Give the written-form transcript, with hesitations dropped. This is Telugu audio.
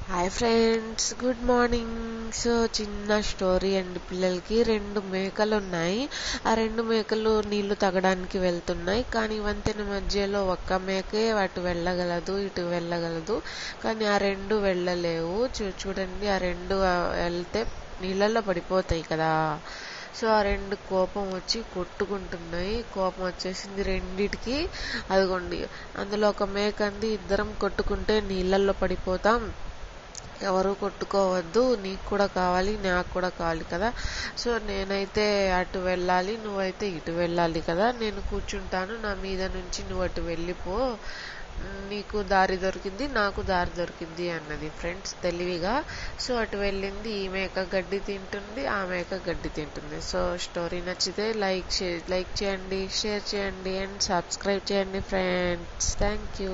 Hi friends, good morning. So చిన్న స్టోరీ అండి. పిల్లలకి 2 మేకలు ఉన్నాయి. ఆ 2 మేకలు నీళ్లు తాగడానికి వెళ్తున్నాయి. కానీ వంతెన మధ్యలో ఒక్క మేకే అటు వెళ్ళగలదు, ఇటు వెళ్ళగలదు. కానీ ఆ 2 వెళ్ళలేవు. చూడండి, ఆ 2 వెళ్తే నీళ్ళల్లో పడిపోతాయి కదా. సో ఆ 2 కోపం వచ్చి కొట్టుకుంటున్నాయి. కోపం వచ్చేసింది రెండిటికి. అదిగోండి, అందులో ఒక మేక అంది, ఇద్దరం కొట్టుకుంటే నీళ్ళల్లో పడిపోతాం, ఎవరు కొట్టుకోవద్దు, నీకు కూడా కావాలి, నాకు కూడా కావాలి కదా. సో నేనైతే అటు వెళ్ళాలి, నువ్వైతే ఇటు వెళ్ళాలి కదా. నేను కూర్చుంటాను, నా మీద నుంచి నువ్వు అటు వెళ్ళిపో, నీకు దారి దొరికింది, నాకు దారి దొరికింది అన్నది ఫ్రెండ్స్ తెలివిగా. సో అటు వెళ్ళింది. ఈ మేక గడ్డి తింటుంది, ఆ మేక గడ్డి తింటుంది. సో స్టోరీ నచ్చితే లైక్ చేయండి, షేర్ చేయండి అండ్ సబ్స్క్రైబ్ చేయండి ఫ్రెండ్స్. Thank you.